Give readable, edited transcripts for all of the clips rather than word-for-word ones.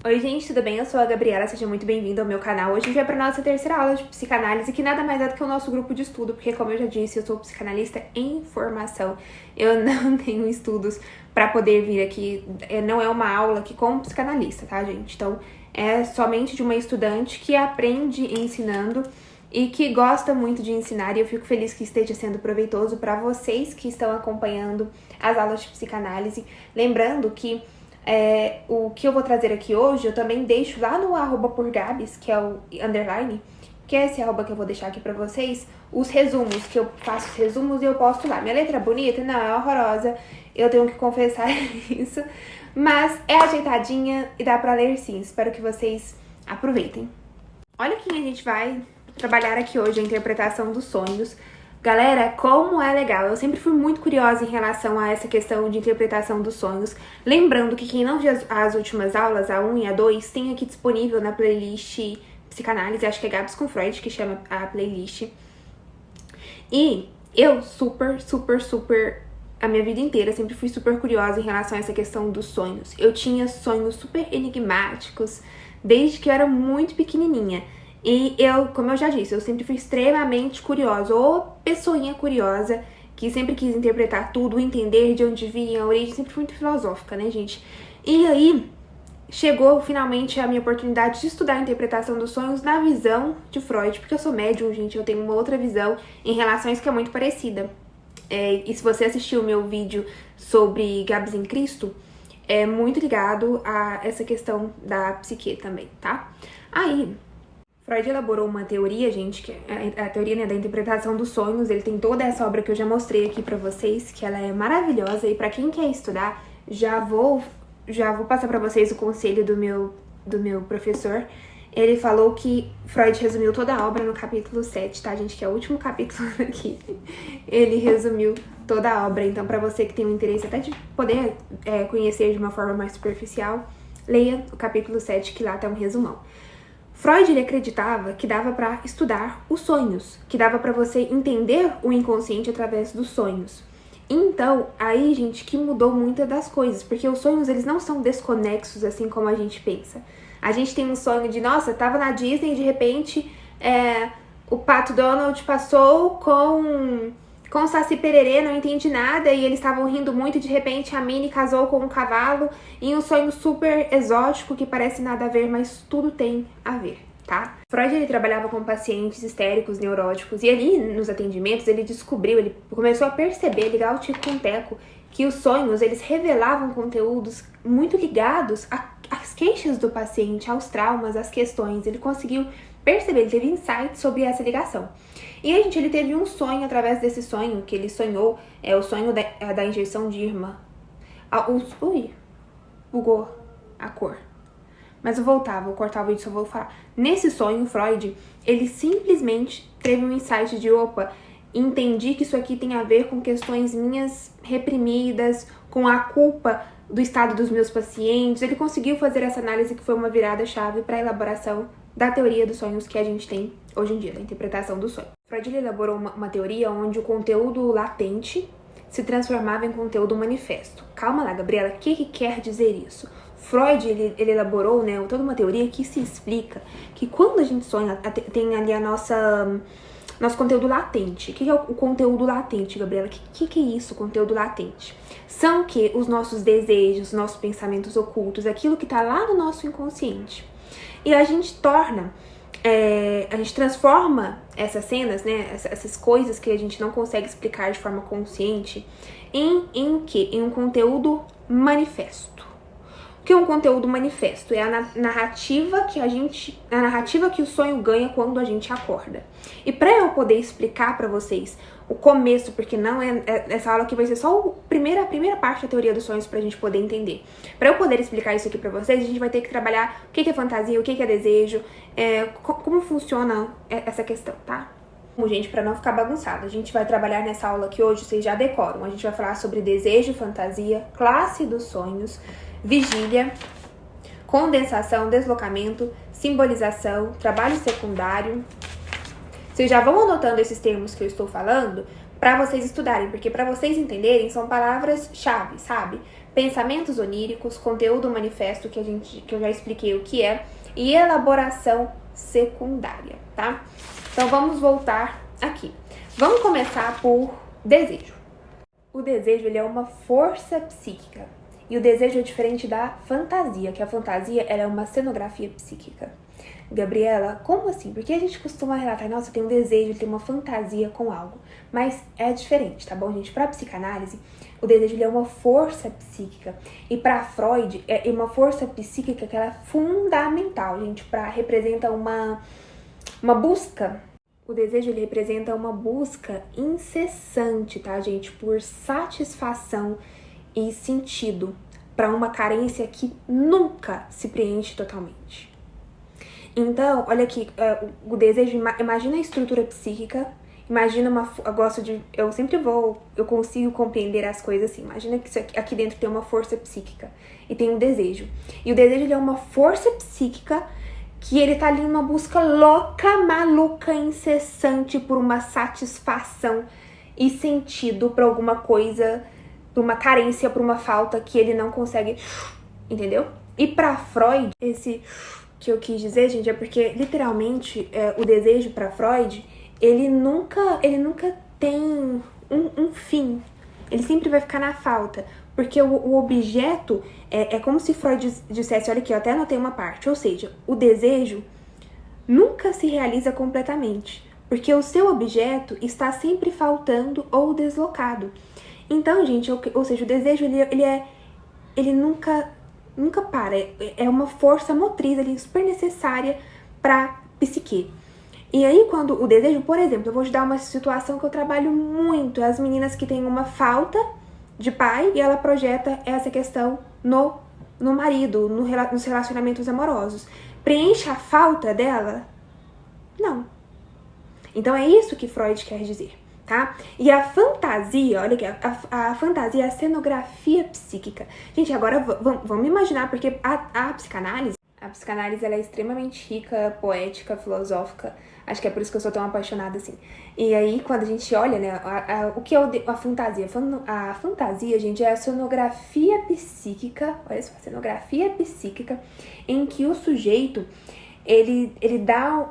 Oi gente, tudo bem? Eu sou a Gabriela, seja muito bem-vindo ao meu canal. Hoje a gente vai para nossa terceira aula de psicanálise, que nada mais é do que o nosso grupo de estudo, porque como eu já disse, eu sou psicanalista em formação. Eu não tenho estudos para poder vir aqui, não é uma aula aqui como psicanalista, tá gente? Então é somente de uma estudante que aprende ensinando e que gosta muito de ensinar, e eu fico feliz que esteja sendo proveitoso para vocês que estão acompanhando as aulas de psicanálise. Lembrando que o que eu vou trazer aqui hoje, eu também deixo lá no @porgabs, que é o underline, que é esse arroba que eu vou deixar aqui pra vocês, os resumos, que eu faço os resumos e eu posto lá. Minha letra é bonita? Não, é horrorosa, eu tenho que confessar isso, mas é ajeitadinha e dá pra ler sim. Espero que vocês aproveitem. Olha quem a gente vai trabalhar aqui hoje, a interpretação dos sonhos. Galera, como é legal! Eu sempre fui muito curiosa em relação a essa questão de interpretação dos sonhos. Lembrando que quem não viu as últimas aulas, a 1 e a 2, tem aqui disponível na playlist Psicanálise, acho que é Gabs com Freud, que chama a playlist. E eu a minha vida inteira, sempre fui super curiosa em relação a essa questão dos sonhos. Eu tinha sonhos super enigmáticos desde que eu era muito pequenininha. E eu, como eu já disse, eu sempre fui extremamente curiosa, ou pessoinha curiosa, que sempre quis interpretar tudo, entender de onde vinha a origem, sempre fui muito filosófica, né, gente? E aí, chegou finalmente a minha oportunidade de estudar a interpretação dos sonhos na visão de Freud, porque eu sou médium, gente, eu tenho uma outra visão em relação a isso que é muito parecida. E se você assistiu o meu vídeo sobre Gabs em Cristo, é muito ligado a essa questão da psique também, tá? Aí, Freud elaborou uma teoria, gente, que é a teoria, né, da interpretação dos sonhos. Ele tem toda essa obra que eu já mostrei aqui pra vocês, que ela é maravilhosa. E pra quem quer estudar, já vou passar pra vocês o conselho do meu professor. Ele falou que Freud resumiu toda a obra no capítulo 7, tá, gente? Que é o último capítulo aqui. Ele resumiu toda a obra. Então, pra você que tem um interesse até de poder conhecer de uma forma mais superficial, leia o capítulo 7, que lá tá um resumão. Freud, ele acreditava que dava para estudar os sonhos, que dava para você entender o inconsciente através dos sonhos. Então, aí, gente, que mudou muitas das coisas, porque os sonhos, eles não são desconexos assim como a gente pensa. A gente tem um sonho de, nossa, tava na Disney e de repente o Pato Donald passou com o Saci Pererê, não entendi nada, e eles estavam rindo muito, e de repente a Minnie casou com um cavalo, em um sonho super exótico que parece nada a ver, mas tudo tem a ver, tá? Freud, ele trabalhava com pacientes histéricos, neuróticos, e ali nos atendimentos ele descobriu, ele começou a perceber, ligar o tico com o teco, que os sonhos, eles revelavam conteúdos muito ligados às queixas do paciente, aos traumas, às questões. Ele conseguiu perceber, ele teve insight sobre essa ligação. E a gente, ele teve um sonho através desse sonho, que ele sonhou, o sonho da injeção de Irma. Ui, bugou a cor. Mas eu voltava, vou cortar o vídeo, só vou falar. Nesse sonho, Freud, ele simplesmente teve um insight de, opa, entendi que isso aqui tem a ver com questões minhas reprimidas, com a culpa do estado dos meus pacientes. Ele conseguiu fazer essa análise que foi uma virada-chave para a elaboração da teoria dos sonhos que a gente tem hoje em dia, da interpretação do sonho. Freud, ele elaborou uma teoria onde o conteúdo latente se transformava em conteúdo manifesto. Calma lá, Gabriela, o que quer dizer isso? Freud, ele elaborou, né, toda uma teoria que se explica que quando a gente sonha, tem ali nosso conteúdo latente. O que é o conteúdo latente, Gabriela? O que é isso, conteúdo latente? São que os nossos desejos, nossos pensamentos ocultos, aquilo que tá lá no nosso inconsciente. E a gente transforma essas cenas, né, essas coisas que a gente não consegue explicar de forma consciente, em um conteúdo manifesto. O que é um conteúdo manifesto? É a narrativa que o sonho ganha quando a gente acorda. E para eu poder explicar para vocês o começo, porque não essa aula aqui vai ser só a primeira parte da teoria dos sonhos pra gente poder entender. Para eu poder explicar isso aqui para vocês, a gente vai ter que trabalhar o que é fantasia, o que é desejo, como funciona essa questão, tá? Bom, gente, para não ficar bagunçado, a gente vai trabalhar nessa aula aqui hoje, vocês já decoram. A gente vai falar sobre desejo, fantasia, classe dos sonhos, vigília, condensação, deslocamento, simbolização, trabalho secundário. Vocês já vão anotando esses termos que eu estou falando para vocês estudarem, porque para vocês entenderem são palavras-chave, sabe? pensamentos oníricos, conteúdo manifesto, que eu já expliquei o que é, e elaboração secundária, tá? Então vamos voltar aqui. Vamos começar por desejo. O desejo, ele é uma força psíquica. E o desejo é diferente da fantasia, que a fantasia, ela é uma cenografia psíquica. Gabriela, como assim? Porque a gente costuma relatar, nossa, eu tenho um desejo, eu tenho uma fantasia com algo. Mas é diferente, tá bom, gente? Pra psicanálise, o desejo, ele é uma força psíquica. E pra Freud, é uma força psíquica que ela é fundamental, gente, representa uma busca. O desejo, ele representa uma busca incessante, tá, gente? Por satisfação e sentido para uma carência que nunca se preenche totalmente. Então, olha aqui, o desejo, imagina a estrutura psíquica, imagina eu consigo compreender as coisas assim, imagina que aqui dentro tem uma força psíquica e tem um desejo. E o desejo, ele é uma força psíquica que ele tá ali numa busca louca, maluca, incessante por uma satisfação e sentido para alguma coisa, por uma carência, por uma falta que ele não consegue, entendeu? E pra Freud, esse que eu quis dizer, gente, é porque literalmente o desejo pra Freud, ele nunca tem um fim. Ele sempre vai ficar na falta. Porque o objeto é como se Freud dissesse, olha aqui, eu até anotei uma parte, ou seja, o desejo nunca se realiza completamente, porque o seu objeto está sempre faltando ou deslocado. Então, gente, ou seja, o desejo, ele nunca para, é uma força motriz ali super necessária para psique. E aí, quando o desejo, por exemplo, eu vou te dar uma situação que eu trabalho muito, as meninas que têm uma falta de pai e ela projeta essa questão no marido, nos relacionamentos amorosos. Preenche a falta dela? Não. Então é isso que Freud quer dizer, tá? E a fantasia, olha aqui, a fantasia é a cenografia psíquica. Gente, agora vamos imaginar, porque a psicanálise, ela é extremamente rica, poética, filosófica. Acho que é por isso que eu sou tão apaixonada assim. E aí, quando a gente olha, né, o que é a fantasia? A fantasia, gente, é a cenografia psíquica, olha só, a cenografia psíquica em que o sujeito, ele dá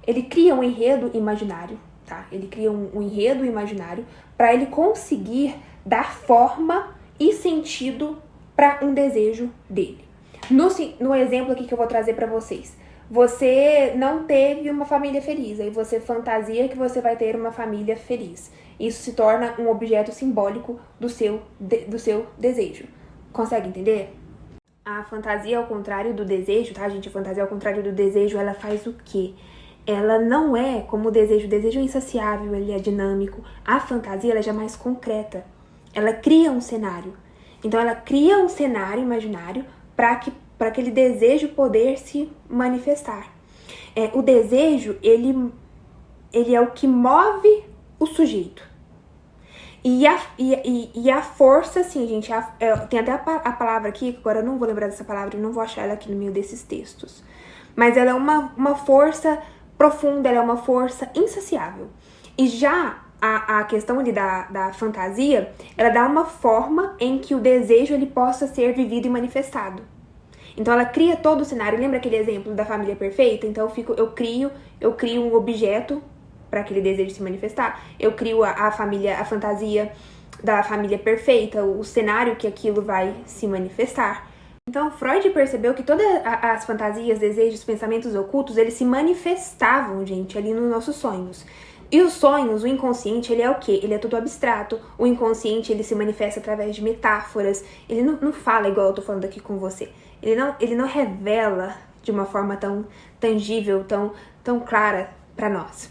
ele cria um enredo imaginário, tá? Ele cria um enredo imaginário para ele conseguir dar forma e sentido para um desejo dele. No exemplo aqui que eu vou trazer para vocês, você não teve uma família feliz, aí você fantasia que você vai ter uma família feliz. Isso se torna um objeto simbólico do seu desejo. Consegue entender? A fantasia, ao contrário do desejo, tá, gente? A fantasia, ao contrário do desejo, ela faz o quê? Ela não é como o desejo é insaciável, ele é dinâmico. A fantasia, ela é já mais concreta. Ela cria um cenário. Então, ela cria um cenário imaginário para aquele desejo poder se manifestar. O desejo, ele é o que move o sujeito. E a força, assim, gente, tem até a palavra aqui, que agora eu não vou lembrar dessa palavra, eu não vou achar ela aqui no meio desses textos. Mas ela é uma força profunda, ela é uma força insaciável. E já a questão ali da fantasia, ela dá uma forma em que o desejo ele possa ser vivido e manifestado. Então ela cria todo o cenário. Lembra aquele exemplo da família perfeita? Então eu crio um objeto para aquele desejo se manifestar. Eu crio a fantasia da família perfeita, o cenário que aquilo vai se manifestar. Então Freud percebeu que todas as fantasias, desejos, pensamentos ocultos, eles se manifestavam, gente, ali nos nossos sonhos. E os sonhos, o inconsciente, ele é o quê? Ele é tudo abstrato. O inconsciente, ele se manifesta através de metáforas. Ele não fala igual eu tô falando aqui com você. Ele não revela de uma forma tão tangível, tão clara para nós.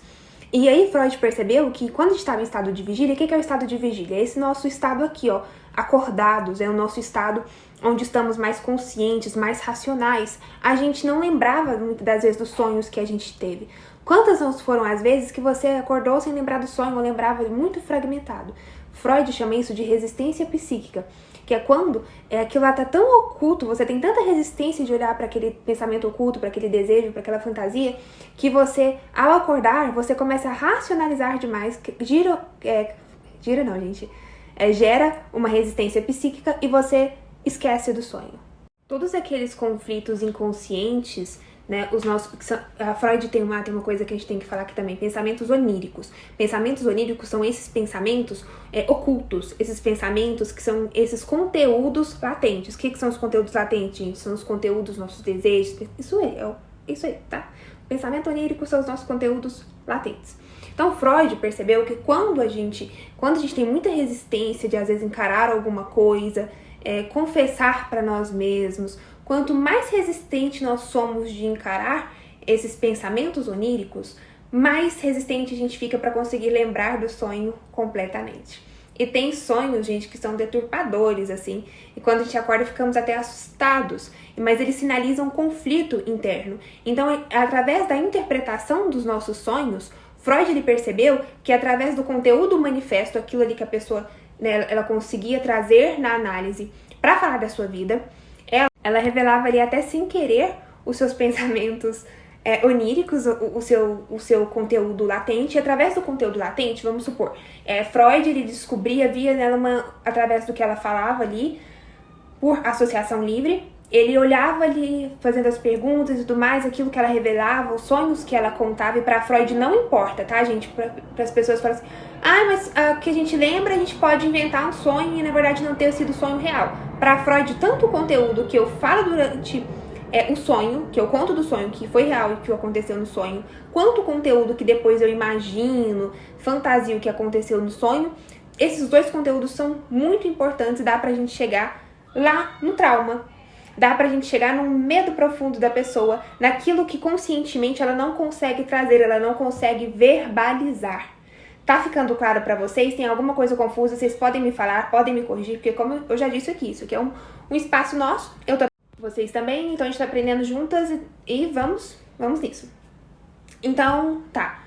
E aí Freud percebeu que quando a gente estava em estado de vigília, o que é o estado de vigília? É esse nosso estado aqui, ó, acordados, é o nosso estado onde estamos mais conscientes, mais racionais. A gente não lembrava muitas das vezes dos sonhos que a gente teve. Quantas foram as vezes que você acordou sem lembrar do sonho ou lembrava muito fragmentado? Freud chama isso de resistência psíquica, que é quando aquilo lá tá tão oculto, você tem tanta resistência de olhar para aquele pensamento oculto, para aquele desejo, para aquela fantasia, que você, ao acordar, você começa a racionalizar demais, gera uma resistência psíquica e você esquece do sonho. Todos aqueles conflitos inconscientes, né, a Freud tem uma coisa que a gente tem que falar aqui também, pensamentos oníricos. Pensamentos oníricos são esses pensamentos ocultos, esses pensamentos que são esses conteúdos latentes. O que são os conteúdos latentes, gente? São os conteúdos, nossos desejos, isso aí, tá? Pensamento onírico são os nossos conteúdos latentes. Então, Freud percebeu que quando a gente tem muita resistência de, às vezes, encarar alguma coisa, confessar para nós mesmos, quanto mais resistente nós somos de encarar esses pensamentos oníricos, mais resistente a gente fica para conseguir lembrar do sonho completamente. E tem sonhos, gente, que são deturpadores, assim, e quando a gente acorda ficamos até assustados, mas eles sinalizam um conflito interno. Então, através da interpretação dos nossos sonhos, Freud ele percebeu que através do conteúdo manifesto, aquilo ali que a pessoa, né, ela conseguia trazer na análise para falar da sua vida, ela revelava ali até sem querer os seus pensamentos oníricos, o seu conteúdo latente. E através do conteúdo latente, vamos supor, Freud ele descobria, via nela através do que ela falava ali, por associação livre, ele olhava ali, fazendo as perguntas e tudo mais, aquilo que ela revelava, os sonhos que ela contava, e pra Freud não importa, tá, gente? Para as pessoas falam assim, mas o que a gente lembra, a gente pode inventar um sonho e na verdade não ter sido sonho real. Pra Freud, tanto o conteúdo que eu falo durante o sonho, que eu conto do sonho, que foi real e que aconteceu no sonho, quanto o conteúdo que depois eu imagino, fantasio o que aconteceu no sonho, esses dois conteúdos são muito importantes, dá pra gente chegar lá no trauma. Dá pra gente chegar num medo profundo da pessoa, naquilo que conscientemente ela não consegue trazer, ela não consegue verbalizar. Tá ficando claro pra vocês? Tem alguma coisa confusa? Vocês podem me falar, podem me corrigir, porque como eu já disse aqui, isso aqui é um espaço nosso, eu tô vocês também, então a gente tá aprendendo juntas e vamos nisso. Então, tá.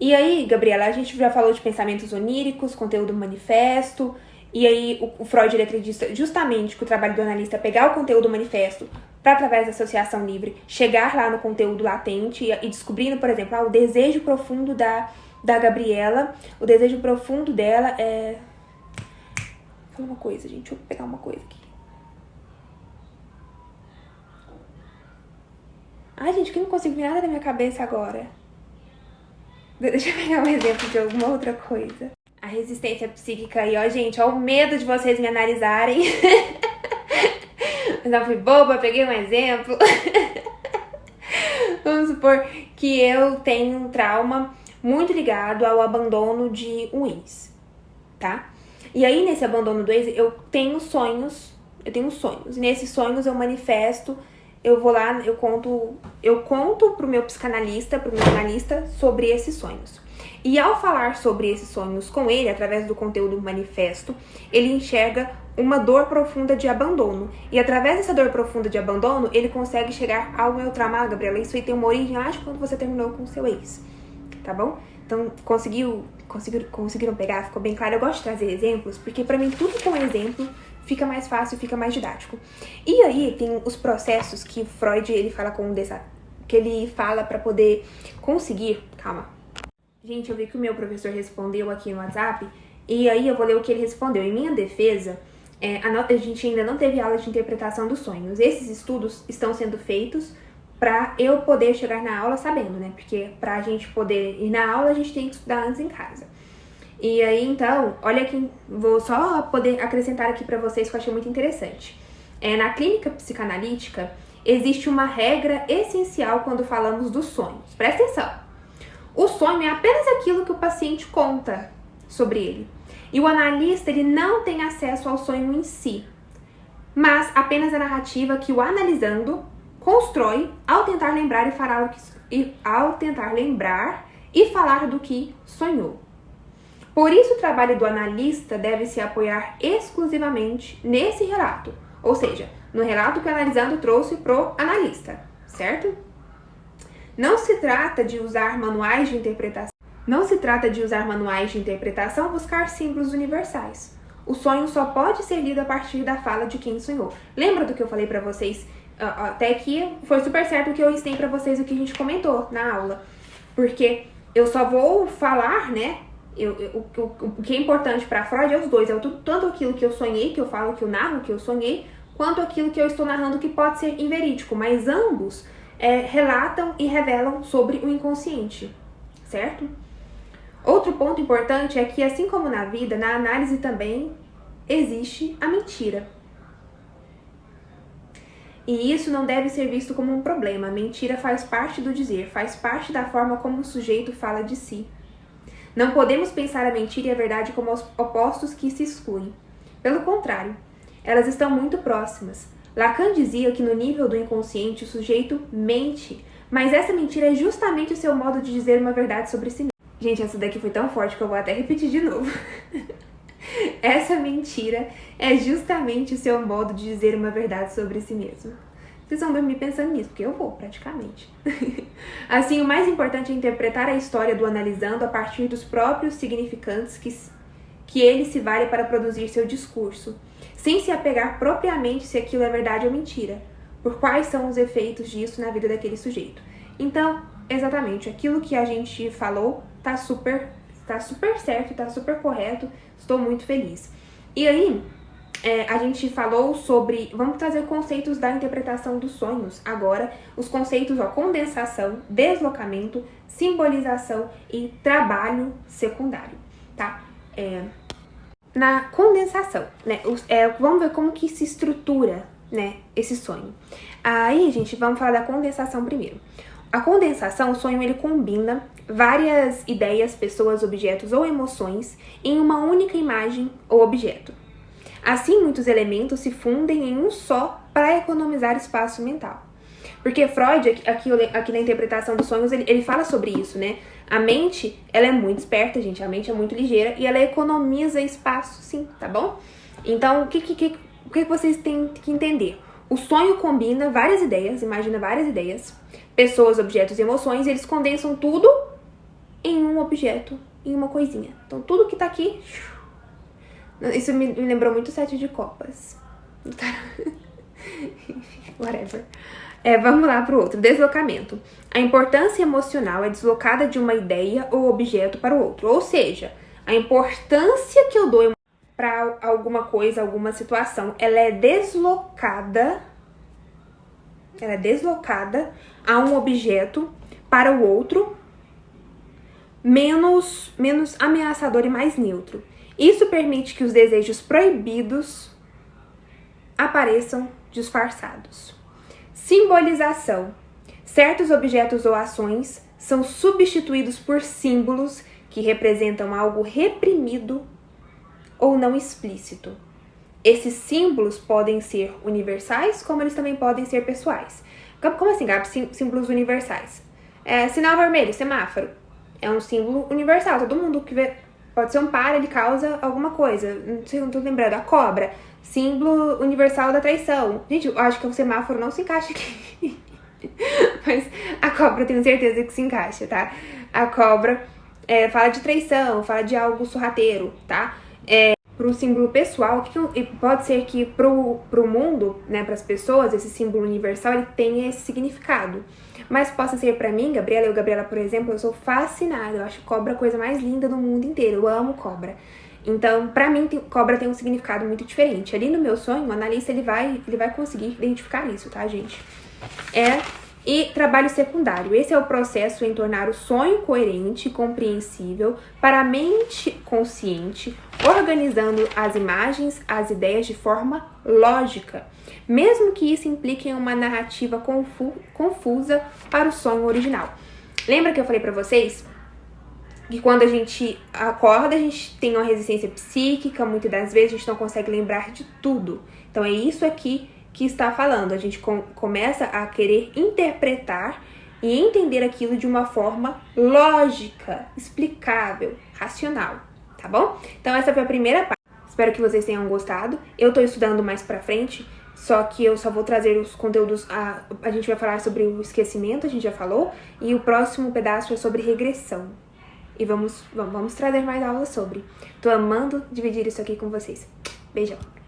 E aí, Gabriela, a gente já falou de pensamentos oníricos, conteúdo manifesto. E aí o Freud ele acredita justamente que o trabalho do analista é pegar o conteúdo manifesto para, através da associação livre, chegar lá no conteúdo latente e descobrindo, por exemplo, o desejo profundo da Gabriela. O desejo profundo dela é... Fala uma coisa, gente. Deixa eu pegar uma coisa aqui. Ai, gente, que eu não consigo ver nada na minha cabeça agora. Deixa eu pegar um exemplo de alguma outra coisa. A resistência psíquica aí, ó, gente, ó, o medo de vocês me analisarem. Mas não fui boba, peguei um exemplo. Vamos supor que eu tenho um trauma muito ligado ao abandono de um ex, tá? E aí, nesse abandono do ex, eu tenho sonhos. E nesses sonhos eu manifesto, eu vou lá, eu conto pro meu psicanalista, pro meu analista, sobre esses sonhos. E ao falar sobre esses sonhos com ele, através do conteúdo manifesto, ele enxerga uma dor profunda de abandono. E através dessa dor profunda de abandono, ele consegue chegar ao meu trauma. Gabriela, isso aí tem uma origem lá de quando você terminou com o seu ex, tá bom? Então, conseguiram pegar? Ficou bem claro? Eu gosto de trazer exemplos, porque pra mim tudo com exemplo fica mais fácil, fica mais didático. E aí tem os processos que Freud ele fala que ele fala pra poder conseguir... Calma. Gente, eu vi que o meu professor respondeu aqui no WhatsApp, e aí eu vou ler o que ele respondeu. Em minha defesa, a gente ainda não teve aula de interpretação dos sonhos. Esses estudos estão sendo feitos pra eu poder chegar na aula sabendo, né? Porque pra gente poder ir na aula, a gente tem que estudar antes em casa. E aí, então, olha aqui, vou só poder acrescentar aqui pra vocês que eu achei muito interessante. Na clínica psicanalítica, existe uma regra essencial quando falamos dos sonhos. Presta atenção. O sonho é apenas aquilo que o paciente conta sobre ele. E o analista ele não tem acesso ao sonho em si, mas apenas a narrativa que o analisando constrói ao tentar lembrar e falar do que sonhou. Por isso, o trabalho do analista deve se apoiar exclusivamente nesse relato, ou seja, no relato que o analisando trouxe pro analista, certo? Não se trata de usar manuais de interpretação, buscar símbolos universais. O sonho só pode ser lido a partir da fala de quem sonhou. Lembra do que eu falei pra vocês? Até aqui foi super certo o que eu ensinei pra vocês, o que a gente comentou na aula. Porque eu só vou falar, né, O que é importante para Freud é os dois, é tanto aquilo que eu sonhei, que eu falo, que eu narro, que eu sonhei, quanto aquilo que eu estou narrando que pode ser inverídico, mas ambos relatam e revelam sobre o inconsciente, certo? Outro ponto importante é que, assim como na vida, na análise também existe a mentira. E isso não deve ser visto como um problema. A mentira faz parte do dizer, faz parte da forma como o sujeito fala de si. Não podemos pensar a mentira e a verdade como opostos que se excluem. Pelo contrário, elas estão muito próximas. Lacan dizia que no nível do inconsciente o sujeito mente, mas essa mentira é justamente o seu modo de dizer uma verdade sobre si mesmo. Gente, essa daqui foi tão forte que eu vou até repetir de novo. Essa mentira é justamente o seu modo de dizer uma verdade sobre si mesmo. Vocês vão dormir pensando nisso, porque eu vou, praticamente. Assim, o mais importante é interpretar a história do analisando a partir dos próprios significantes que ele se vale para produzir seu discurso, sem se apegar propriamente se aquilo é verdade ou mentira, por quais são os efeitos disso na vida daquele sujeito. Então, exatamente, aquilo que a gente falou tá super certo, tá super correto, estou muito feliz. E aí, a gente falou sobre, vamos trazer conceitos da interpretação dos sonhos agora, os conceitos, condensação, deslocamento, simbolização e trabalho secundário, tá? Na condensação, né, vamos ver como que se estrutura, né, esse sonho. Aí, gente, vamos falar da condensação primeiro. A condensação, o sonho, ele combina várias ideias, pessoas, objetos ou emoções em uma única imagem ou objeto. Assim, muitos elementos se fundem em um só para economizar espaço mental. Porque Freud, aqui na interpretação dos sonhos, ele fala sobre isso, né? A mente, ela é muito esperta, gente, a mente é muito ligeira e ela economiza espaço, sim, tá bom? Então, o que vocês têm que entender? O sonho combina várias ideias, imagina várias ideias, pessoas, objetos e emoções, e eles condensam tudo em um objeto, em uma coisinha. Então, tudo que tá aqui... Isso me lembrou muito Sete de Copas. Whatever. Vamos lá pro outro. Deslocamento. A importância emocional é deslocada de uma ideia ou objeto para o outro. Ou seja, a importância que eu dou para alguma coisa, alguma situação, ela é deslocada a um objeto para o outro, menos ameaçador e mais neutro. Isso permite que os desejos proibidos apareçam disfarçados. Simbolização. Certos objetos ou ações são substituídos por símbolos que representam algo reprimido ou não explícito. Esses símbolos podem ser universais, como eles também podem ser pessoais. Como assim, Gabi? Símbolos universais. Sinal vermelho, semáforo. É um símbolo universal. Todo mundo que vê... Pode ser um par, ele causa alguma coisa. Não sei, não tô lembrando. A cobra. Símbolo universal da traição. Gente, eu acho que o semáforo não se encaixa aqui. Mas a cobra eu tenho certeza que se encaixa, tá? A cobra fala de traição, fala de algo sorrateiro, tá? Pro símbolo pessoal, pode ser que pro mundo, né, pras pessoas, esse símbolo universal, ele tenha esse significado. Mas possa ser pra mim, Gabriela, por exemplo, eu sou fascinada, eu acho cobra a coisa mais linda do mundo inteiro, eu amo cobra. Então, pra mim, cobra tem um significado muito diferente. Ali no meu sonho, o analista, ele vai conseguir identificar isso, tá, gente? E trabalho secundário. Esse é o processo em tornar o sonho coerente e compreensível para a mente consciente, organizando as imagens, as ideias de forma lógica, mesmo que isso implique em uma narrativa confusa para o sonho original. Lembra que eu falei para vocês que quando a gente acorda, a gente tem uma resistência psíquica, muitas das vezes a gente não consegue lembrar de tudo. Então é isso aqui que está falando. A gente começa a querer interpretar e entender aquilo de uma forma lógica, explicável, racional, tá bom? Então essa foi a primeira parte. Espero que vocês tenham gostado. Eu tô estudando mais pra frente, só que eu só vou trazer os conteúdos, a gente vai falar sobre o esquecimento, a gente já falou, e o próximo pedaço é sobre regressão. E vamos trazer mais aulas sobre. Tô amando dividir isso aqui com vocês. Beijão!